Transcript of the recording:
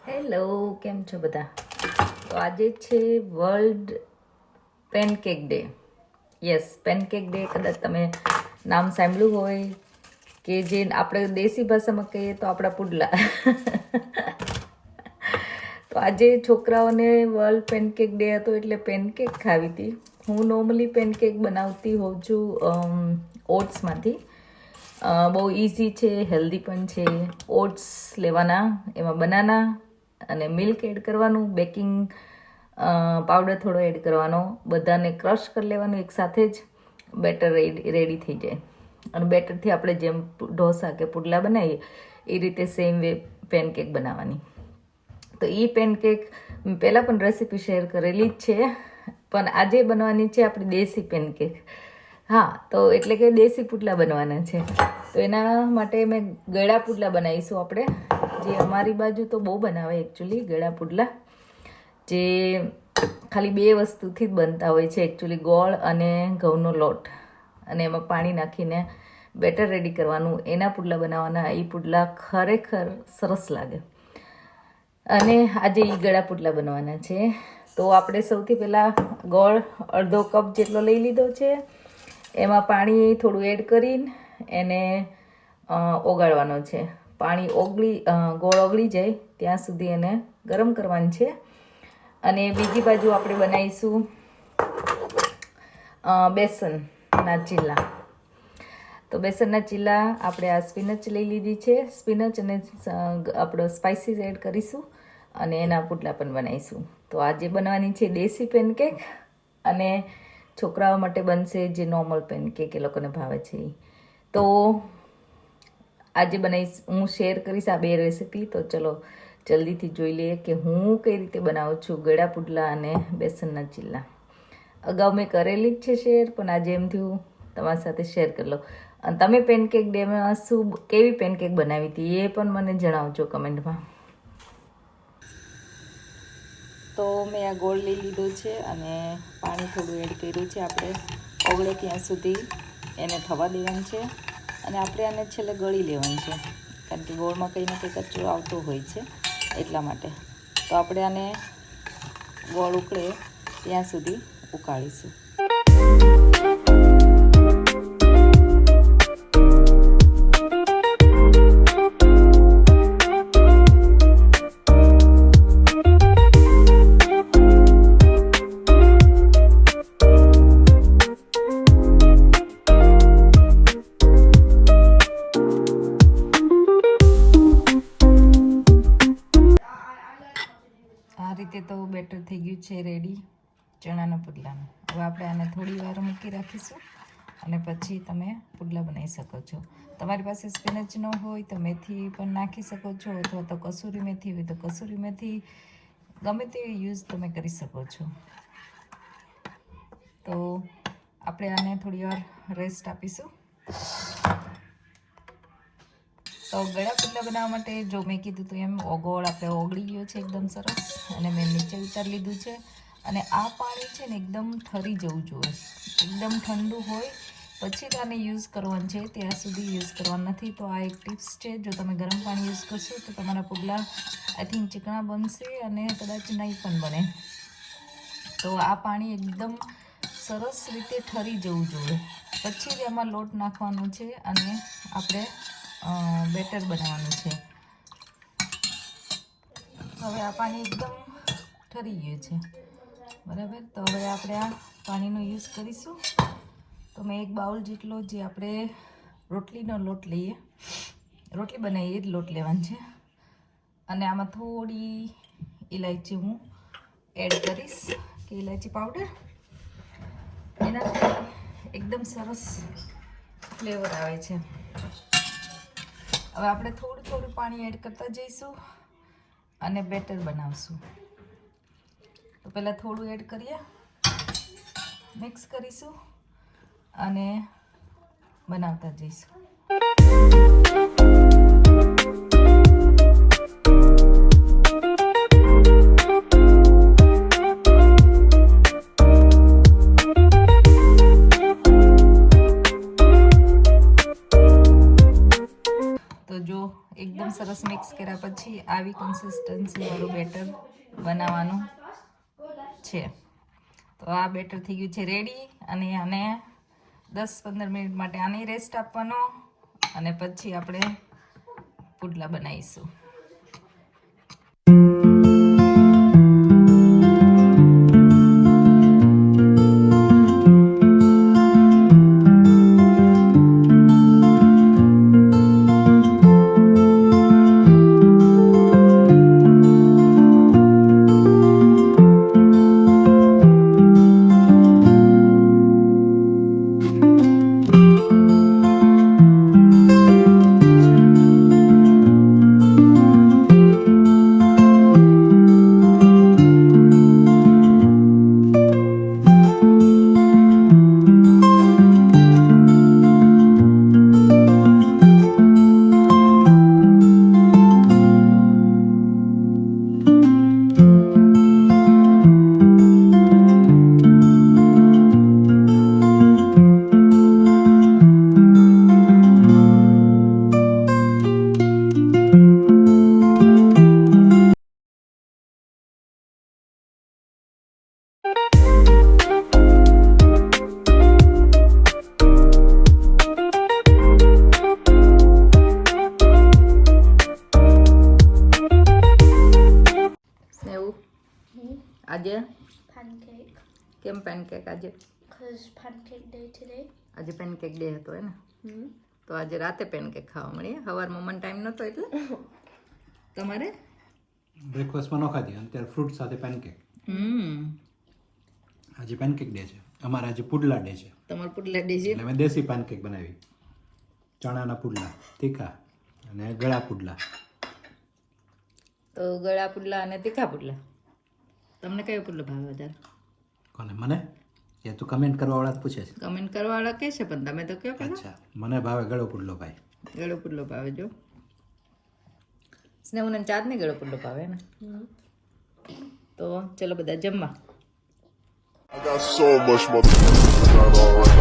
Hello, કેમ છો બધા? તો આજે છે world pancake day. Yes, pancake day. કદાચ તમે નામ સાંભળ્યું હોય કે જે આપણે દેશી ભાષામાં કહીએ તો આપણા પુડલા. તો આજે છોકરાઓને વર્લ્ડ પેનકેક ડે હતો એટલે પેનકેક ખાવી હતી. હું નોર્મલી પેનકેક બનાવતી હોઉં છું ઓટ્સમાંથી. બહુ ઇઝી છે, હેલ્ધી પણ છે. ઓટ્સ લેવાના, એમાં બનાના અને મિલ્ક એડ કરવાનું, બેકિંગ પાવડર થોડો એડ કરવાનો, બધાને ક્રશ કરી લેવાનું એક સાથે જ. બેટર રેડી થઈ જાય. અને બેટરથી આપણે જેમ ઢોસા કે પુડલા બનાવીએ એ રીતે સેમ વે પેનકેક બનાવવાની. તો એ પેનકેક પહેલાં પણ રેસીપી શેર કરેલી જ છે, પણ આજે બનવાની છે આપણી દેશી પેનકેક. હા, તો એટલે કે દેશી પુડલા બનવાના છે. તો એના માટે મેં ગળા પુડલા બનાવીશું આપણે, જે અમારી બાજુ તો બહુ બનાવે એકચ્યુઅલી ગળા પુડલા, જે ખાલી 2 વસ્તુથી જ બનતા હોય છે એકચ્યુઅલી, ગોળ અને ઘઉંનો લોટ, અને એમાં પાણી નાખીને બેટર રેડી કરવાનું, એના પુડલા બનાવવાના. એ પુડલા ખરેખર સરસ લાગે. અને આજે એ ગળા પુડલા બનવાના છે. તો આપણે સૌથી પહેલાં ગોળ અડધો કપ જેટલો લઈ લીધો છે. એમાં પાણી થોડું એડ કરીને એને ઓગાળવાનો છે. પાણી ગોળ ઓગળી જાય ત્યાં સુધી એને ગરમ કરવાનું છે. અને બીજી બાજુ આપણે બનાવીશું બેસનના ચીલા. તો બેસનના ચીલા આપણે આ સ્પિનચ લઈ લીધી છે. સ્પિનચ અને આપણો સ્પાઇસીસ એડ કરીશું અને એના પુડલા પણ બનાવીશું. તો આજે બનવાની છે દેશી પેનકેક, અને છોકરાઓ માટે બનશે જે નોર્મલ પેનકેક એ લોકોને ભાવે છે. તો આજે બનાવીશ, હું શેર કરીશ આ 2 રેસીપી. તો ચલો જલ્દીથી જોઈ લઈએ કે હું કઈ રીતે બનાવું છું ગળા પુડલા અને બેસનના ચીલા. અગાઉ મેં કરેલી જ છે શેર, પણ આજે એમ થયું તમારી સાથે શેર કરી લો. અને તમે પેનકેક ડેમાં કેવી પેનકેક બનાવી હતી એ પણ મને જણાવજો કમેન્ટમાં. તો મેં આ ગોળ લઈ લીધો છે અને પાણી થોડું એડ કર્યું છે. આપણે ઓગળે ત્યાં સુધી એને થવા દેવાનું છે, અને આપણે આને છેલ્લે ગળી લેવાનું છે, કારણ કે ગોળમાં કંઈ ને કંઈ કચરો આવતો હોય છે એટલા માટે. તો આપણે આને ગોળ ઉકળે ત્યાં સુધી ઉકાળીશું. આ રીતે તો બેટર થઈ ગયું છે રેડી ચણાના પુડલાનું. હવે આપણે આને થોડી વાર મૂકી રાખીશું અને પછી તમે પુડલા બનાવી શકો છો. તમારી પાસે સ્પિનચ ન હોય તો મેથી પણ નાખી શકો છો, અથવા તો કસૂરી મેથી હોય તો કસૂરી મેથી, ગમે તે યુઝ તમે કરી શકો છો. તો આપણે આને થોડી વાર રેસ્ટ આપીશું. તો ગળા પુડલા બનાવવા માટે જો મેં કીધું હતું એમ ગોળ આપણે ઓગળી ગયો છે એકદમ સરસ, અને મેં નીચે ઉતારી લીધું છે. અને આ પાણી છે ને એકદમ ઠરી જવું જોઈએ, એકદમ ઠંડુ હોય પછી તો આને યુઝ કરવાનું છે, ત્યાં સુધી યુઝ કરવાનું નથી. તો આ એક ટિપ્સ છે, જો તમે ગરમ પાણી યુઝ કરશો તો તમારા પુડલા આઈ થિંક ચીકણા બનશે અને કદાચ નહીં પણ બને. તો આ પાણી એકદમ સરસ રીતે ઠરી જવું જોઈએ, પછી જ એમાં લોટ નાખવાનો છે અને આપણે બેટર બનાવવાનું છે. હવે આ પાણી એકદમ ઠરી ગયું છે, બરાબર. તો હવે આપણે આ પાણીનો યુઝ કરીશું. તો મેં એક બાઉલ જેટલો, જે આપણે રોટલીનો લોટ લઈએ, રોટલી બનાવીએ એ જ લોટ લેવાનો છે, અને આમાં થોડી ઇલાયચી હું એડ કરીશ, કે ઇલાયચી પાવડર. એનાથી એકદમ સરસ ફ્લેવર આવે છે. હવે આપણે થોડું થોડું પાણી એડ કરતા જઈશું અને બેટર બનાવશું. તો પહેલાં થોડું એડ કરીએ, મિક્સ કરીશું અને બનાવતા જઈશું. સરસ મિક્સ કર્યા પછી આવી કન્સિસ્ટન્સી વાળું બેટર બનાવવાનું છે. તો આ બેટર થઈ ગયું છે રેડી, અને આને 10-15 મિનિટ માટે આની રેસ્ટ આપવાનો, અને પછી આપણે પુડલા બનાવીશું. આજે pancake કેમ પેનકેક આજે? because pancake day today. આજે પેનકેક ડે હતો હે ને, તો આજે રાતે પેનકેક ખાવા મળીએ. સવારમાં મને ટાઈમ નહોતો એટલે. તમારે બ્રેકફાસ્ટમાં ન ખાધી, અત્યારે ફ્રૂટ સાથે પેનકેક. આજે પેનકેક ડે છે, અમારે આજે પુડલા ડે છે. તમારે પુડલા ડે છે એટલે મેં દેશી પેનકેક બનાવી, ચણાના પુડલા તીખા અને ગળા પુડલા. તો ગળા પુડલા અને તીખા પુડલા. તમને કયો પુડલો ભાવે વધારે? કોને? મને? એ તું કમેન્ટ કરવાવાળા જ પૂછે છે. કમેન્ટ કરવાવાળા કહે છે, પણ તમે તો કયો પહેલા. અચ્છા, મને ભાવે ગળો પુડલો ભાઈ. ગળો પુડલો ભાવે. જો સ્નેહુને ચાંદને ગળો પુડલો ભાવે ને. તો ચલો બધા જમવા. I got so much motherfucking already.